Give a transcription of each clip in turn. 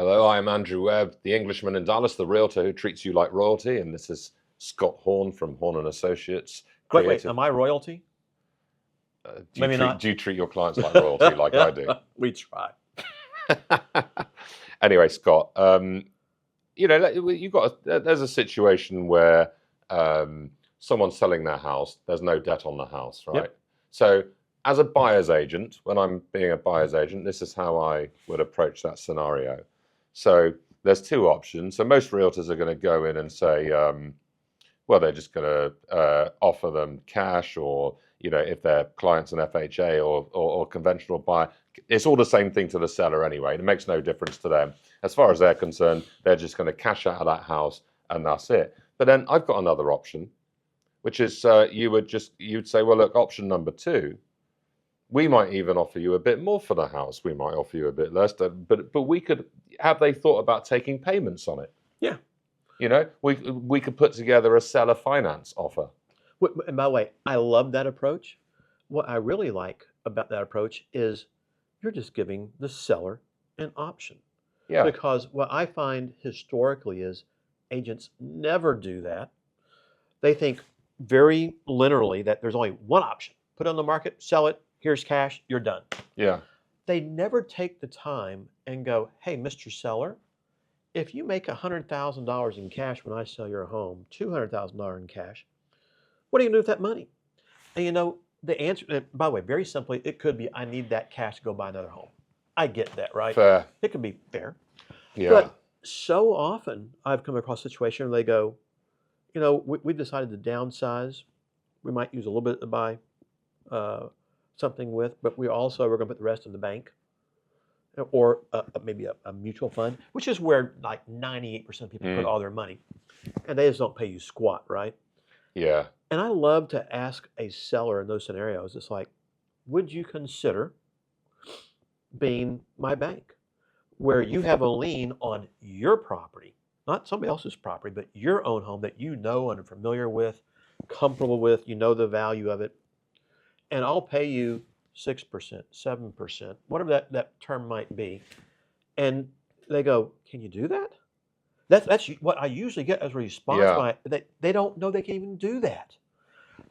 Hello, I'm Andrew Webb, the Englishman in Dallas, the realtor who treats you like royalty, and this is Scott Horne from Horne and Associates. Wait, am I royalty? Maybe not. Do you treat your clients like royalty, like I do? We try. Anyway, Scott, there's a situation where someone's selling their house. There's no debt on the house, right? Yep. So, as a buyer's agent, when I'm being a buyer's agent, this is how I would approach that scenario. So there's two options. So most realtors are going to go in and say, they're just going to offer them cash, or if their client's an FHA or conventional buyer, it's all the same thing to the seller anyway. It makes no difference to them. As far as they're concerned, they're just going to cash out of that house and that's it. But then I've got another option, which is you'd say, well, look, option number two, we might even offer you a bit more for the house. We might offer you a bit less, but we could. Have they thought about taking payments on it? Yeah. We could put together a seller finance offer. And by the way, I love that approach. What I really like about that approach is you're just giving the seller an option. Yeah. Because what I find historically is agents never do that. They think very linearly that there's only one option. Put it on the market, sell it, here's cash, you're done. Yeah. They never take the time and go, hey, Mr. Seller, if you make $100,000 in cash when I sell your home, $200,000 in cash, what are you going to do with that money? And the answer, by the way, very simply, it could be, I need that cash to go buy another home. I get that, right? Fair. It could be fair. Yeah. But so often I've come across a situation where they go, we decided to downsize. We might use a little bit to buy something with, but we're going to put the rest in the bank or maybe a mutual fund, which is where like 98% of people put all their money, and they just don't pay you squat, right? Yeah. And I love to ask a seller in those scenarios, it's like, would you consider being my bank, where you have a lien on your property, not somebody else's property, but your own home that you know and are familiar with, comfortable with, the value of it, and I'll pay you 6%, 7%, whatever that term might be. And they go, can you do that? That's what I usually get as a response. Yeah. They don't know they can even do that.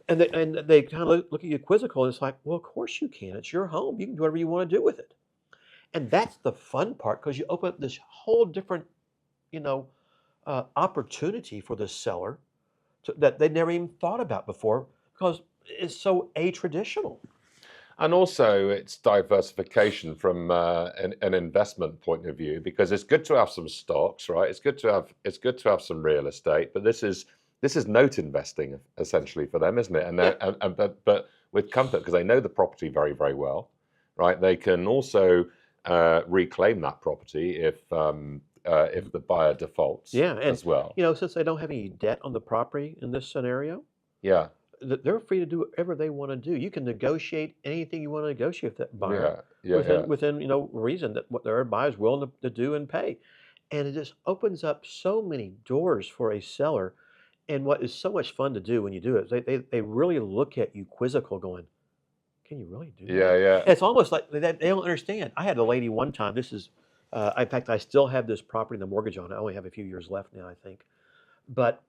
And they kind of look at you quizzical, and it's like, well, of course you can. It's your home. You can do whatever you want to do with it. And that's the fun part, because you open up this whole different, opportunity for the seller that they never even thought about before, because it's so a-traditional. And also, it's diversification from an investment point of view, because it's good to have some stocks, right? It's good to have some real estate, but this is note investing essentially for them, isn't it? And but with comfort, because they know the property very, very well, right? They can also reclaim that property if the buyer defaults. Yeah, and as well. Since they don't have any debt on the property in this scenario, Yeah. they're free to do whatever they want to do. You can negotiate anything you want to negotiate with that buyer within reason, that what their buyer's willing to do and pay. And it just opens up so many doors for a seller. And what is so much fun to do when you do it, they really look at you quizzical going, can you really do that? Yeah. It's almost like they don't understand. I had a lady one time, in fact, I still have this property and the mortgage on it. I only have a few years left now, I think. But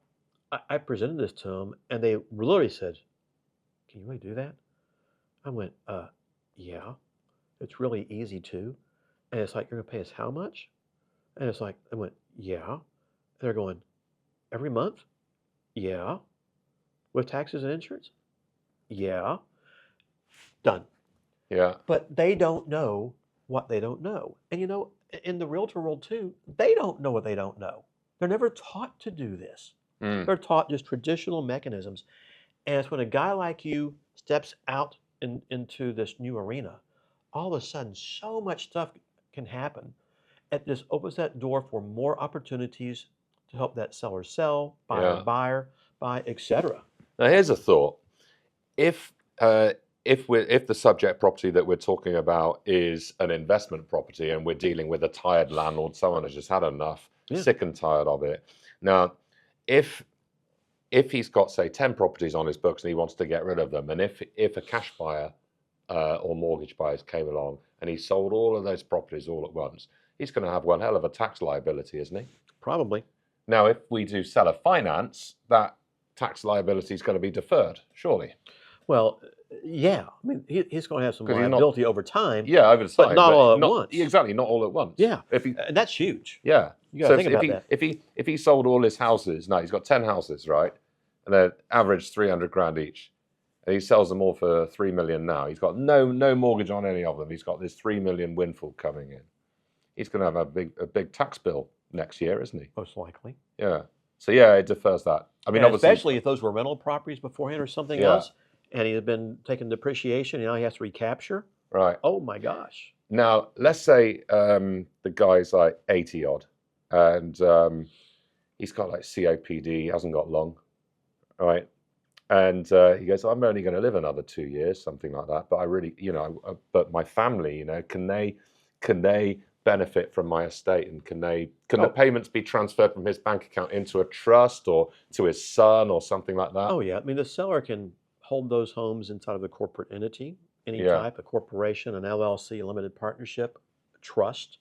I presented this to them, and they literally said, can you really do that? I went, yeah, it's really easy to. And it's like, you're going to pay us how much? And it's like, I went, yeah. And they're going, every month? Yeah. With taxes and insurance? Yeah. Done. Yeah. But they don't know what they don't know. And in the realtor world too, they don't know what they don't know. They're never taught to do this. They're taught just traditional mechanisms. And it's when a guy like you steps out into this new arena, all of a sudden so much stuff can happen. It just opens that door for more opportunities to help that seller sell, buyer buy, etc. Now here's a thought. If the subject property that we're talking about is an investment property and we're dealing with a tired landlord, someone has just had enough, sick and tired of it. Now, if he's got, say, 10 properties on his books and he wants to get rid of them, and if a cash buyer or mortgage buyers came along and he sold all of those properties all at once, he's going to have one hell of a tax liability, isn't he? Probably. Now, if we do seller finance, that tax liability is going to be deferred, surely. Well, yeah. I mean, he's going to have some 'Cause he's not- liability over time. Yeah, over the time, But not all at once. Exactly, not all at once. Yeah. If he, And that's huge. yeah. You got to So think about that. if he sold all his houses, no, he's got 10 houses, right? And they're average 300 grand each. And he sells them all for 3 million now. He's got no mortgage on any of them. He's got this 3 million windfall coming in. He's going to have a big tax bill next year, isn't he? Most likely. Yeah. So yeah, it defers that. I mean, And obviously, especially if those were rental properties beforehand or something Yeah. else, and he had been taking depreciation, and now he has to recapture. right. Oh my gosh. Now, let's say the guy's like 80 odd, and he's got like COPD, he hasn't got long, right? And he goes, I'm only going to live another 2 years, something like that. But I really, but my family, can they benefit from my estate, and can the payments be transferred from his bank account into a trust or to his son or something like that? Oh yeah. I mean, the seller can hold those homes inside of the corporate entity, any Yeah. type, a corporation, an LLC, a limited partnership, a trust.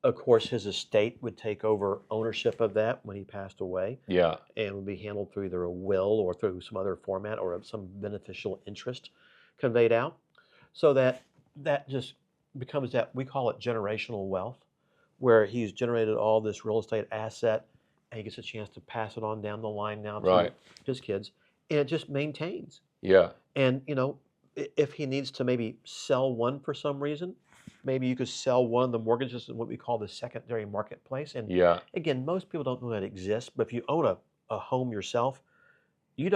Of course, his estate would take over ownership of that when he passed away, Yeah, and would be handled through either a will or through some other format or some beneficial interest conveyed out. So that just becomes that, we call it generational wealth, where he's generated all this real estate asset and he gets a chance to pass it on down the line now to Right. his kids, and it just maintains. yeah, And if he needs to maybe sell one for some reason, maybe you could sell one of the mortgages in what we call the secondary marketplace. And yeah, again, most people don't know that exists, but if you own a home yourself, you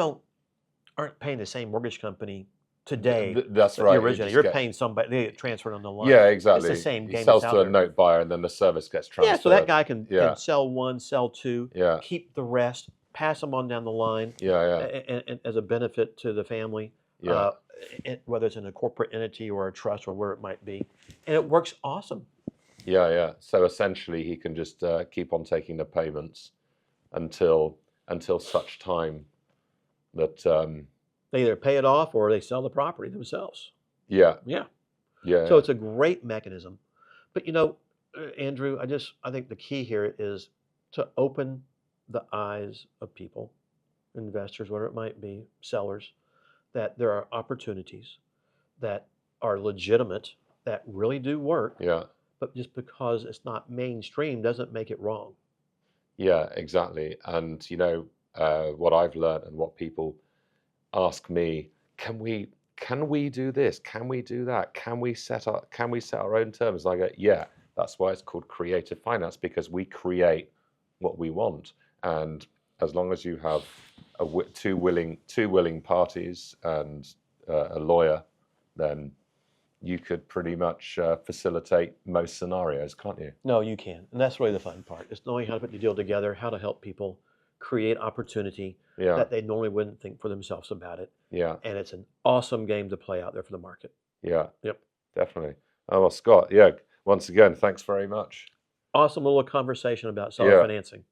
aren't paying the same mortgage company today. That's that right. you you originally, just you're get- paying somebody, they get transferred on the line. Yeah, exactly. It's the same He game sells that's to out a there. note buyer, and then the service gets transferred. Yeah, so that guy can sell one, sell two, Yeah, keep the rest, pass them on down the line, yeah, and as a benefit to the family, yeah, whether it's in a corporate entity or a trust or where it might be. And it works awesome. yeah. So essentially, he can just keep on taking the payments until such time that They either pay it off or they sell the property themselves. yeah, Yeah. yeah, So it's a great mechanism. But Andrew, I think the key here is to open the eyes of people, investors, whatever it might be, sellers, that there are opportunities that are legitimate, that really do work, yeah, but just because it's not mainstream doesn't make it wrong. yeah, exactly. And what I've learned and what people ask me, can we do this? Can we do that? Can we set our own terms? And I go, yeah, that's why it's called creative finance, because we create what we want. And as long as you have two willing parties and a lawyer, then you could pretty much facilitate most scenarios, can't you? No, you can. And that's really the fun part. It's knowing how to put the deal together, how to help people create opportunity Yeah, that they normally wouldn't think for themselves about it. yeah, And it's an awesome game to play out there for the market. yeah, Yep. definitely. Oh, well, Scott, yeah, once again, thanks very much. Awesome little conversation about seller Yeah. financing.